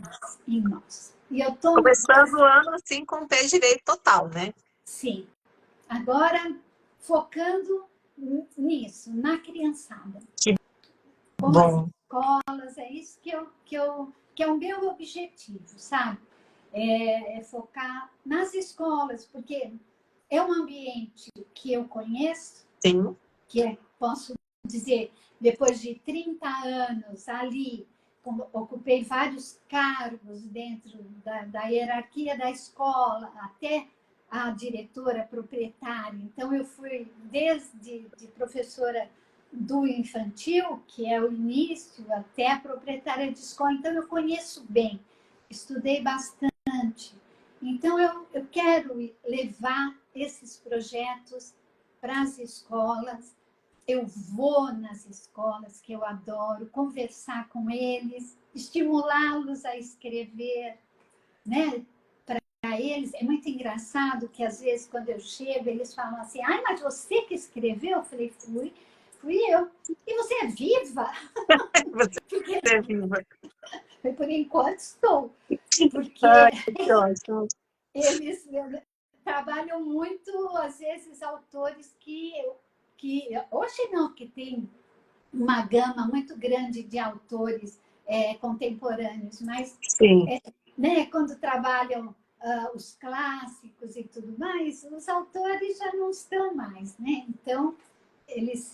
Em mãos. E eu tô... Começando o ano assim com o pé direito total, né? Sim. Agora, focando nisso, na criançada. Que Com bom. as escolas, é isso que é o meu objetivo, sabe? É focar nas escolas, porque é um ambiente que eu conheço, Sim. Posso dizer, depois de 30 anos ali, ocupei vários cargos dentro da hierarquia da escola, até a diretora proprietária. Então, eu fui desde de professora do infantil, que é o início, até a proprietária de escola. Então, eu conheço bem, estudei bastante. Então, eu quero levar esses projetos para as escolas. Eu vou nas escolas, que eu adoro, conversar com eles, estimulá-los a escrever, né? Para eles, é muito engraçado que às vezes quando eu chego, eles falam assim, ai, mas você que escreveu? Eu falei, fui eu. E você é viva? Você é viva. Por enquanto estou. Porque Ai, que ótimo. eles trabalham muito, às vezes, autores que hoje não, que tem uma gama muito grande de autores contemporâneos, mas né, quando trabalham os clássicos e tudo mais, os autores já não estão mais, né? Então, eles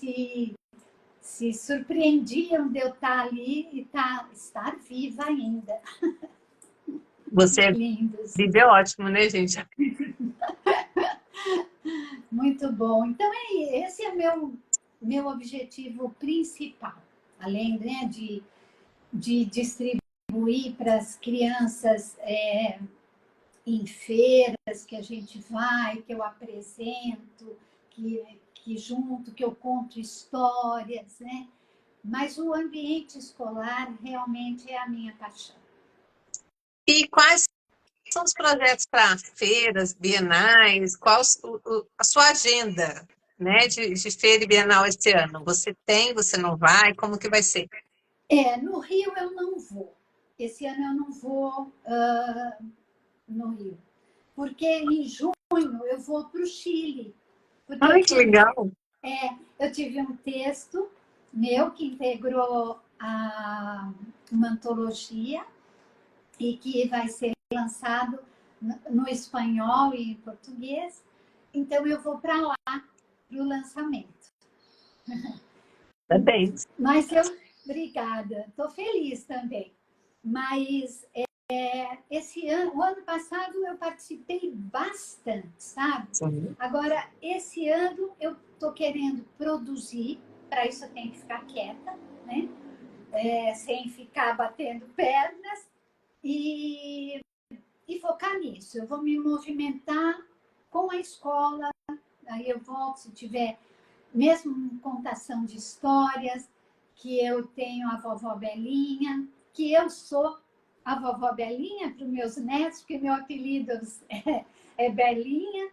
se surpreendiam de eu estar ali e estar viva ainda. Você Lindos. vive é ótimo, né, gente? Muito bom. Então, esse é meu objetivo principal, além, né, de distribuir para as crianças em feiras que a gente vai, que eu apresento, que junto, que eu conto histórias, né? Mas o ambiente escolar realmente é a minha paixão. E quais são os projetos para feiras, bienais? Qual a sua agenda, né, de feira e bienal esse ano? Você tem, você não vai? Como que vai ser? No Rio eu não vou. Esse ano eu não vou no Rio. Porque em junho eu vou para o Chile. Porque Ai, que legal! eu tive um texto meu que integrou uma antologia e que vai ser lançado no espanhol e em português. Então, eu vou para lá, para o lançamento. Também. Mas obrigada, estou feliz também. Mas o ano passado eu participei bastante, sabe? Sim. Agora, esse ano eu estou querendo produzir, para isso eu tenho que ficar quieta, né? Sem ficar batendo pernas e focar nisso. Eu vou me movimentar com a escola, aí eu volto se tiver mesmo contação de histórias, que eu tenho a vovó Belinha, que eu sou a vovó Belinha para os meus netos, porque meu apelido é Belinha.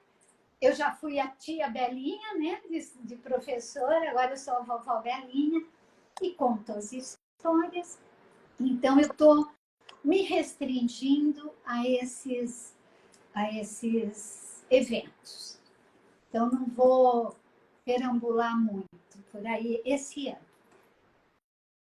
Eu já fui a tia Belinha, né, de professora, agora eu sou a vovó Belinha e conto as histórias. Então, eu estou me restringindo a esses eventos. Então, não vou perambular muito por aí esse ano.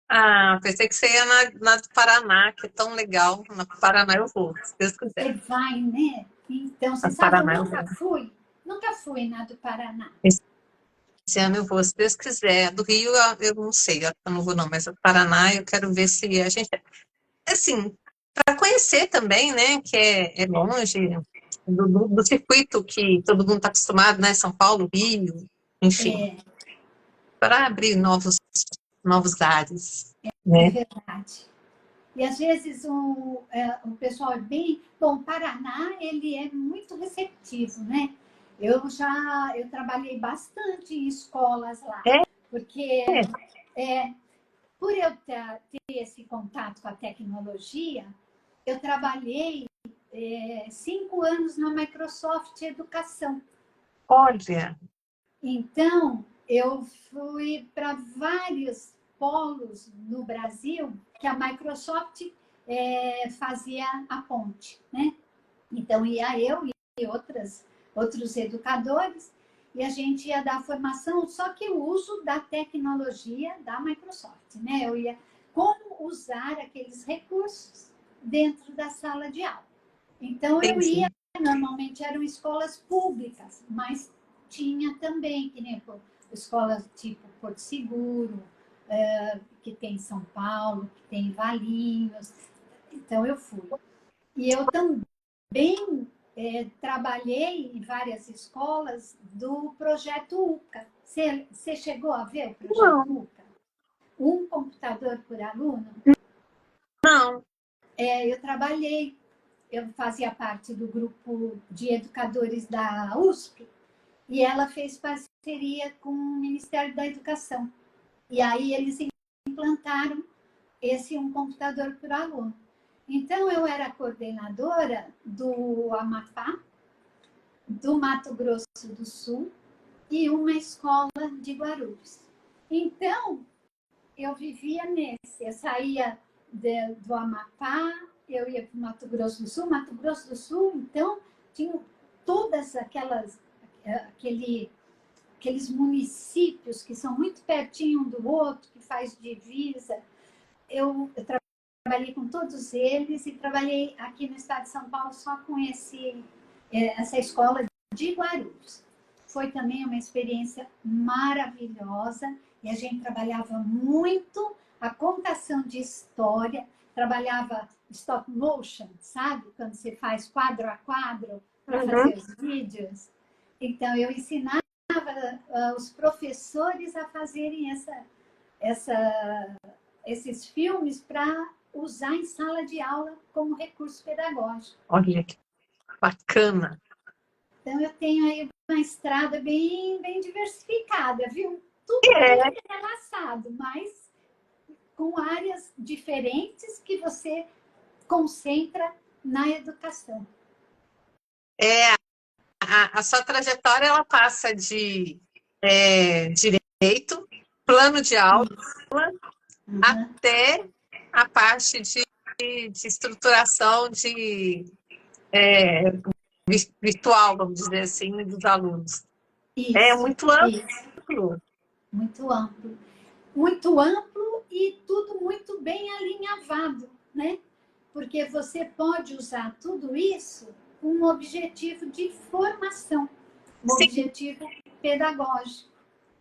Ah, pensei que você ia na do Paraná, que é tão legal. Na do Paraná eu vou, se Deus Você quiser. vai, né? Então, Na você do sabe, eu Paraná eu nunca vou. fui. Nunca fui na do Paraná. Esse ano eu vou, se Deus quiser. Do Rio eu não sei, eu não vou não, mas do Paraná eu quero ver se a gente... Assim, para conhecer também, né, que é longe do circuito que todo mundo está acostumado, né, São Paulo, Rio, enfim, É, para abrir novos ares, é né? verdade. E às vezes o pessoal é bem... Bom, o Paraná, ele é muito receptivo, né? Eu trabalhei bastante em escolas lá, É, porque por eu ter esse contato com a tecnologia, eu trabalhei 5 anos na Microsoft Educação. olha, Então, eu fui para vários polos no Brasil que a Microsoft fazia a ponte, né? Então, ia eu e outros educadores, e a gente ia dar formação, só que o uso da tecnologia da Microsoft, né? Eu ia como usar aqueles recursos dentro da sala de aula. Então, eu entendi. ia, normalmente eram escolas públicas, mas tinha também, que nem escolas tipo Porto Seguro, que tem em São Paulo, que tem em Valinhos. Então, eu fui. E eu também trabalhei em várias escolas do projeto UCA. Você chegou a ver o projeto Não, UCA? Um computador por aluno? não, Eu trabalhei, eu fazia parte do grupo de educadores da USP, e ela fez parceria com o Ministério da Educação. E aí eles implantaram esse um computador por aluno. Então, eu era coordenadora do Amapá, do Mato Grosso do Sul e uma escola de Guarulhos. Então, eu vivia nesse. Eu saía do Amapá, eu ia para o Mato Grosso do Sul. Mato Grosso do Sul, então, tinha todas aqueles municípios que são muito pertinho um do outro, que faz divisa. Eu trabalhei com todos eles e trabalhei aqui no estado de São Paulo só com essa escola de Guarulhos. Foi também uma experiência maravilhosa e a gente trabalhava muito a contação de história, trabalhava stop motion, sabe? Quando você faz quadro a quadro para uhum. fazer os vídeos. Então, eu ensinava os professores a fazerem esses filmes para usar em sala de aula como recurso pedagógico. Olha que bacana. Então, eu tenho aí uma estrada bem, bem diversificada, viu? Tudo É, muito entrelaçado, mas com áreas diferentes que você concentra na educação. a sua trajetória ela passa de direito, plano de aula, Uhum. até a parte de estruturação virtual, vamos dizer assim, dos alunos. É Isso, muito isso. amplo. Muito amplo. Muito amplo e tudo muito bem alinhavado, né? Porque você pode usar tudo isso com um objetivo de formação, um Sim, objetivo pedagógico,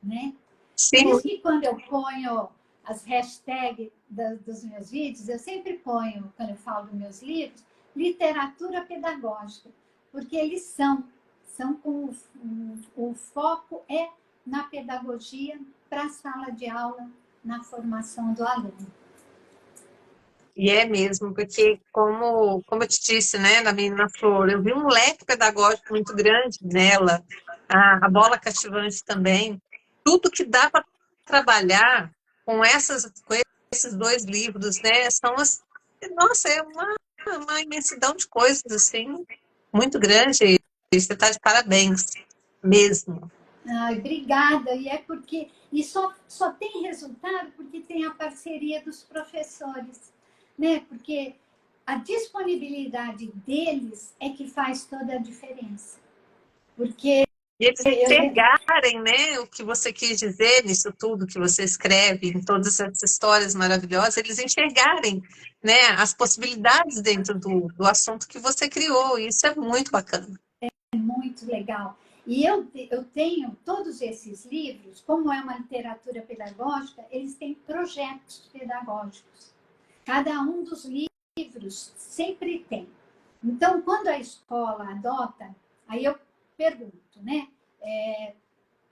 né? Por sim. isso que quando eu ponho as hashtags dos meus vídeos, eu sempre ponho, quando eu falo dos meus livros, literatura pedagógica, porque eles são com o foco é na pedagogia para a sala de aula, na formação do aluno. E é mesmo, porque como eu te disse, né, na Menina Flor, eu vi um leque pedagógico muito grande nela, a bola cativante também, tudo que dá para trabalhar com esses dois livros, né, nossa, é uma imensidão de coisas, assim, muito grande, e você está de parabéns, mesmo. Ai, obrigada. E é porque. E só tem resultado porque tem a parceria dos professores, né? Porque a disponibilidade deles é que faz toda a diferença. Porque E eles eu, enxergarem, né, o que você quis dizer nisso tudo que você escreve, em todas essas histórias maravilhosas, eles enxergarem, né, as possibilidades dentro do assunto que você criou. E isso é muito bacana. muito legal. E eu tenho todos esses livros, como é uma literatura pedagógica, eles têm projetos pedagógicos. Cada um dos livros sempre tem. Então, quando a escola adota, aí eu pergunto, né?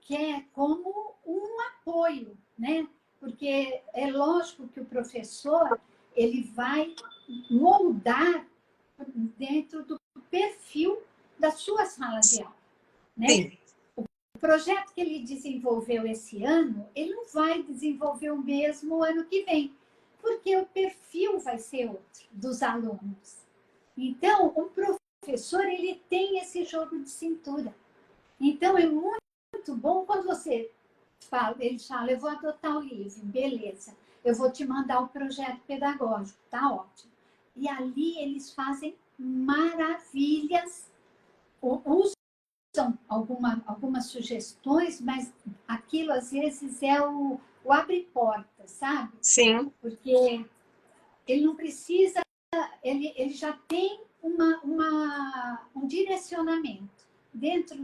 Que é como um apoio, né? Porque é lógico que o professor ele vai moldar dentro do perfil da sua sala de aula, né? Sim, O projeto que ele desenvolveu esse ano, ele não vai desenvolver o mesmo ano que vem, porque o perfil vai ser outro dos alunos. Então, o professor ele tem esse jogo de cintura. Então, é muito bom quando você fala, ele fala, eu vou adotar o livro, beleza, eu vou te mandar o projeto pedagógico, tá ótimo. E ali eles fazem maravilhas, usam algumas sugestões, mas aquilo às vezes é o abre-portas, sabe? sim. Porque ele não precisa, ele já tem um direcionamento. Dentro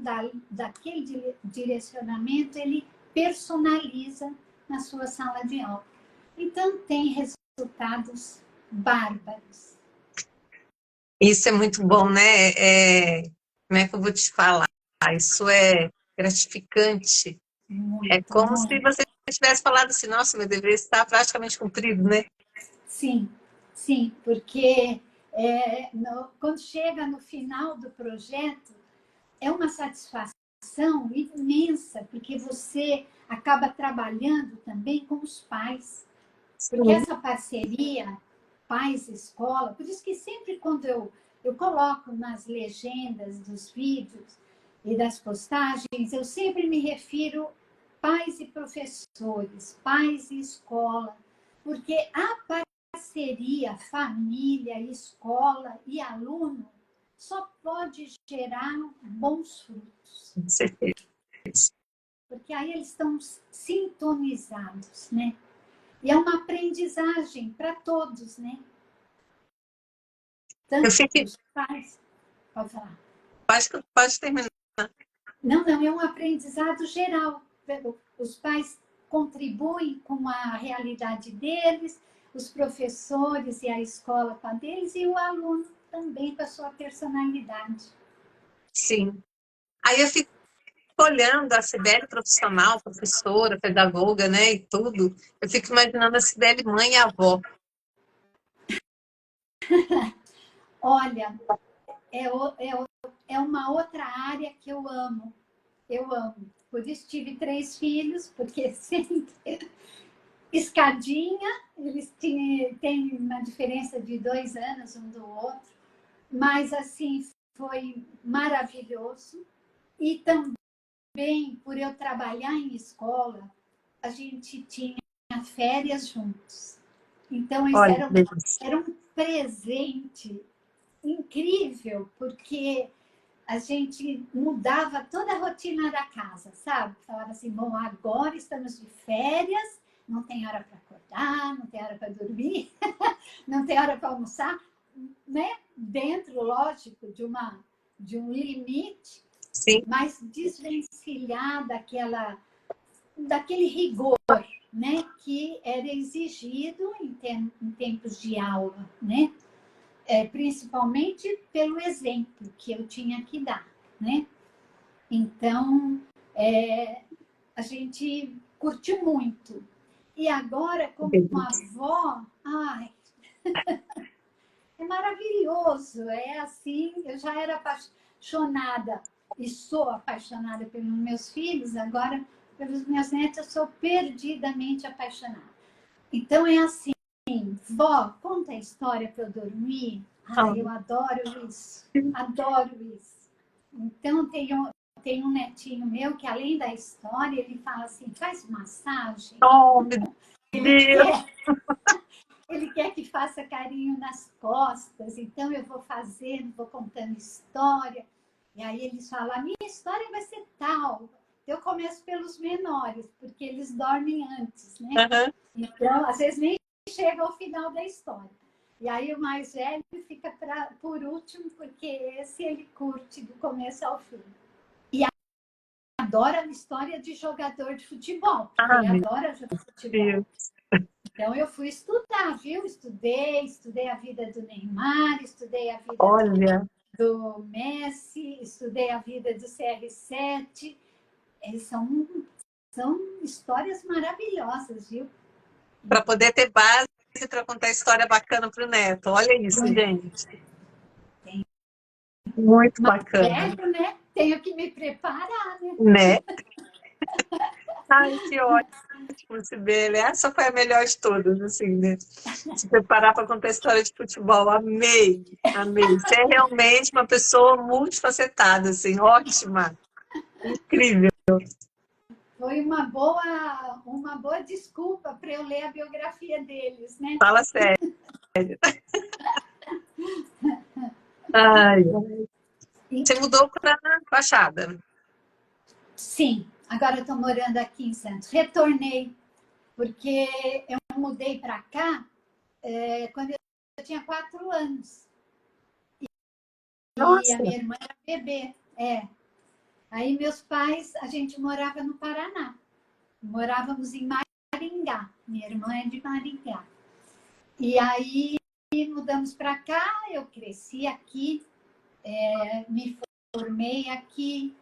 daquele direcionamento, ele personaliza na sua sala de aula. Então, tem resultados bárbaros. Isso é muito bom, né? Como é que eu vou te falar? Isso é gratificante. É Muito, como se muito. você tivesse falado assim, nossa, meu dever está praticamente cumprido, né? Sim, sim, porque quando chega no final do projeto, é uma satisfação imensa, porque você acaba trabalhando também com os pais. Porque Sim. essa parceria pais-escola, por isso que sempre quando eu coloco nas legendas dos vídeos e das postagens, eu sempre me refiro pais e professores, pais e escola, porque a parceria família, escola e aluno só pode gerar bons frutos, Com certeza. porque aí eles estão sintonizados, né? E é uma aprendizagem para todos, né? Eu Tanto fico, para os pais, pode falar. pode terminar. Não, é um aprendizado geral. Os pais contribuem com a realidade deles, os professores e a escola com a deles, e o aluno também com a sua personalidade. Sim. Aí eu fico olhando a Cibele profissional, professora, pedagoga, né, e tudo. Eu fico imaginando a Cibele mãe e avó. Olha, é uma outra área que eu amo. Eu amo. Por isso tive 3 filhos, porque sempre escadinha, eles têm uma diferença de 2 anos um do outro, mas assim foi maravilhoso. E também por eu trabalhar em escola, a gente tinha férias juntos. Então isso Olha, que delícia. era um presente incrível, porque a gente mudava toda a rotina da casa, sabe? Falava assim, bom, agora estamos de férias, não tem hora para acordar, não tem hora para dormir, não tem hora para almoçar, né? Dentro, lógico, de um limite, Sim, mas desvencilhar daquele rigor, né? Que era exigido em tempos de aula, né? Principalmente pelo exemplo que eu tinha que dar, né? Então, a gente curtiu muito. E agora, que como delícia. avó, ai, maravilhoso. É assim, eu já era apaixonada e sou apaixonada pelos meus filhos, agora pelos meus netos eu sou perdidamente apaixonada. Então é assim, vó, conta a história para eu dormir. Ai, eu adoro isso, adoro isso. Então tem um netinho meu que além da história, ele fala assim, faz massagem. Oh, meu Deus! Ele quer que faça carinho nas costas, então eu vou fazendo, vou contando história. E aí eles falam, a minha história vai ser tal. Eu começo pelos menores, porque eles dormem antes, né? Uhum. Então, às vezes nem chega ao final da história. E aí o mais velho fica por último, porque esse ele curte do começo ao fim. E adora a história de jogador de futebol, porque ele adora jogar futebol. Deus. Então eu fui estudar, viu? Estudei a vida do Neymar, estudei a vida Olha, do Messi, estudei a vida do CR7. Eles são histórias maravilhosas, viu? para poder ter base para contar história bacana para o neto. Olha isso, gente. Muito bacana. Velho, né? Tenho que me preparar, né? Né? Ai, que ótimo, Sibeli. Essa foi a melhor de todas, assim, né? Se preparar para contar história de futebol. Amei, amei. Você é realmente uma pessoa multifacetada, assim, ótima. Incrível. Foi uma boa desculpa para eu ler a biografia deles, né? Fala sério. Ai, você mudou para a Baixada. Sim, agora eu estou morando aqui em Santos. Retornei, porque eu mudei para cá quando eu tinha 4 anos. E a Nossa, minha irmã era bebê. Aí meus pais, a gente morava no Paraná. Morávamos em Maringá. Minha irmã é de Maringá. E aí mudamos para cá, eu cresci aqui, me formei aqui,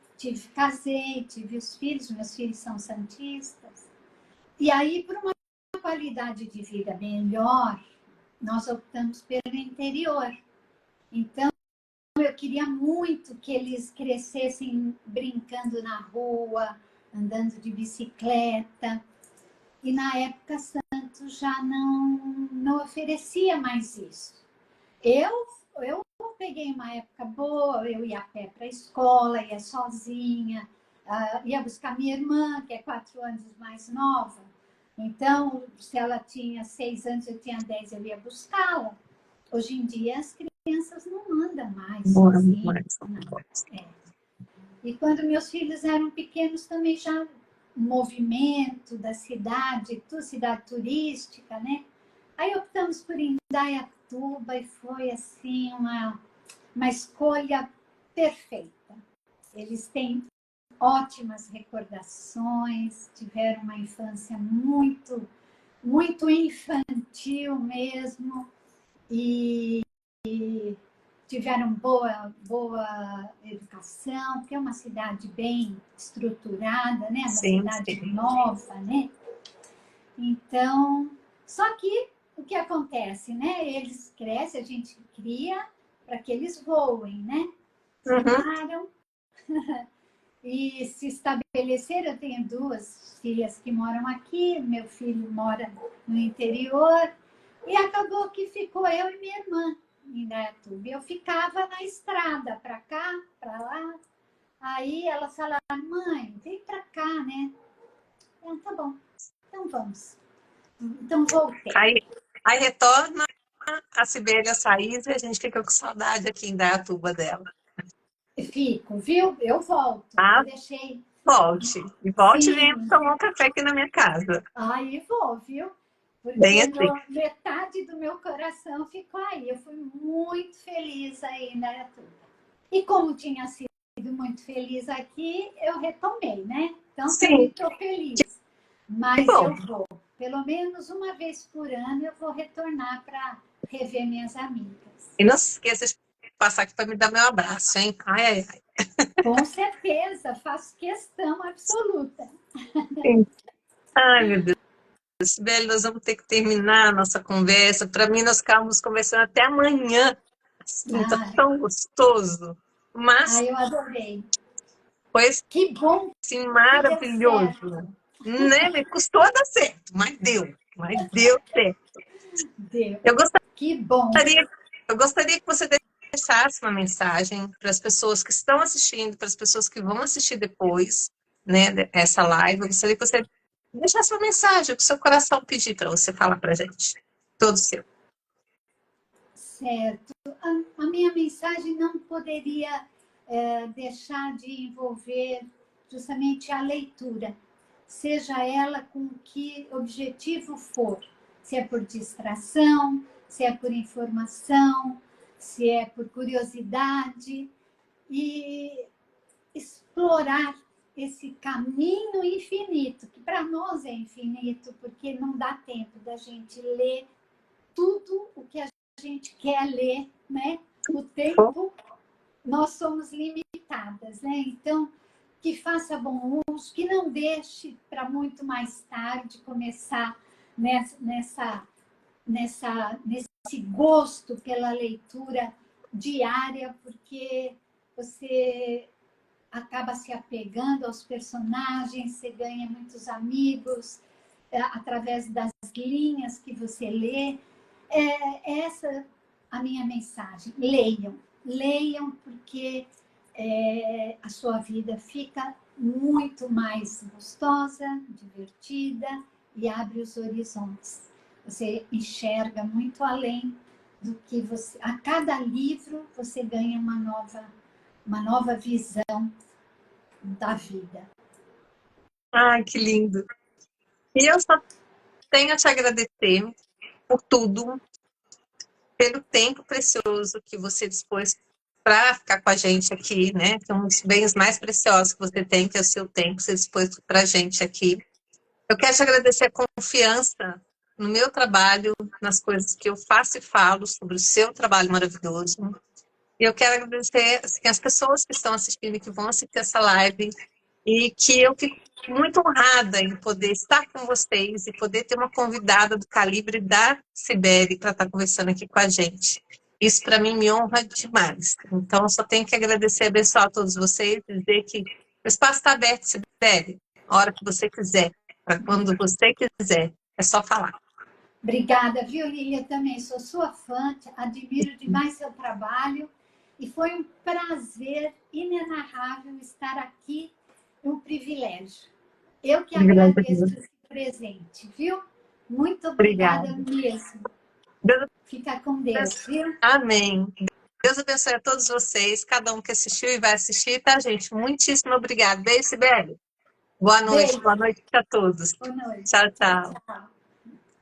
casei, tive os filhos, meus filhos são santistas. E aí, por uma qualidade de vida melhor, nós optamos pelo interior. Então, eu queria muito que eles crescessem brincando na rua, andando de bicicleta. E na época, Santos já não oferecia mais isso. Eu peguei uma época boa, eu ia a pé para a escola, ia sozinha, ia buscar minha irmã, que é 4 anos mais nova. Então, se ela tinha 6 anos, eu tinha 10, eu ia buscá-la. Hoje em dia, as crianças não andam mais sozinhas. E quando meus filhos eram pequenos, também já o movimento da cidade, cidade turística, né? Aí optamos por Indaiatuba e foi assim uma escolha perfeita. Eles têm ótimas recordações, tiveram uma infância muito, muito infantil mesmo e tiveram boa educação, porque é uma cidade bem estruturada, né? Uma cidade nova, né? Então, só que o que acontece, né? Eles crescem, a gente cria para que eles voem, né? Param e se estabeleceram. Eu tenho 2 filhas que moram aqui, meu filho mora no interior, e acabou que ficou eu e minha irmã em Indaiatuba. Eu ficava na estrada, para cá, para lá. Aí elas falaram, mãe, vem para cá, né? Tá bom, então vamos. Então voltei. Aí retorna a Sibeli, a Saís, e a gente fica com saudade aqui em Indaiatuba dela. Fico, viu? Eu volto. Eu deixei. Volte. E volte e venha tomar um café aqui na minha casa. Aí vou, viu? Porque metade do meu coração ficou aí. Eu fui muito feliz aí na Indaiatuba. E como tinha sido muito feliz aqui, eu retomei, né? Então, também estou feliz. Mas eu vou. Pelo menos uma vez por ano eu vou retornar para rever minhas amigas. E não se esqueça de passar aqui para me dar meu abraço, hein? Ai, ai, ai. Com certeza, faço questão absoluta. Sim. Ai, meu Deus. Sibeli, nós vamos ter que terminar a nossa conversa. Para mim, nós ficávamos conversando até amanhã. assim, tá tão gostoso. Mas eu adorei. foi Que bom assim, que deu maravilhoso. certo. Né? Me custou dar certo, mas deu certo. Deu. Eu Que bom. gostaria que você deixasse uma mensagem para as pessoas que estão assistindo, para as pessoas que vão assistir depois, né, essa live. Eu gostaria que você deixasse uma mensagem, o que o seu coração pedir para você falar para a gente. Todo seu. Certo. A minha mensagem não poderia deixar de envolver justamente a leitura, seja ela com que objetivo for, se é por distração, se é por informação, se é por curiosidade, e explorar esse caminho infinito, que para nós é infinito, porque não dá tempo da gente ler tudo o que a gente quer ler, né? O tempo, nós somos limitadas, né? Então, que faça bom uso, que não deixe para muito mais tarde começar nesse gosto pela leitura diária, porque você acaba se apegando aos personagens, você ganha muitos amigos através das linhas que você lê. Essa a minha mensagem. Leiam, porque a sua vida fica muito mais gostosa, divertida e abre os horizontes. Você enxerga muito além do que você... A cada livro você ganha uma nova visão da vida. Ai, que lindo. E eu só tenho a te agradecer por tudo, pelo tempo precioso que você dispôs para ficar com a gente aqui, né? Que é um dos bens mais preciosos que você tem, que é o seu tempo, que você dispôs para a gente aqui. Eu quero te agradecer a confiança no meu trabalho, nas coisas que eu faço e falo sobre o seu trabalho maravilhoso. E eu quero agradecer assim, as pessoas que estão assistindo e que vão assistir essa live, e que eu fico muito honrada em poder estar com vocês e poder ter uma convidada do calibre da Sibeli para estar conversando aqui com a gente. Isso para mim me honra demais. Então, eu só tenho que agradecer e abençoar a todos vocês, dizer que o espaço está aberto, Sibeli, a hora que você quiser, para quando você quiser, é só falar. Obrigada, viu, Lília? Também sou sua fã, admiro demais seu trabalho e foi um prazer inenarrável estar aqui, um privilégio. Eu que agradeço esse presente, viu? Muito obrigada mesmo. Fica com Deus, viu? Amém. Deus abençoe a todos vocês, cada um que assistiu e vai assistir, tá, gente? Muitíssimo obrigada. Beijo, Sibeli. Boa noite a todos. Boa noite. Tchau, tchau. Tchau.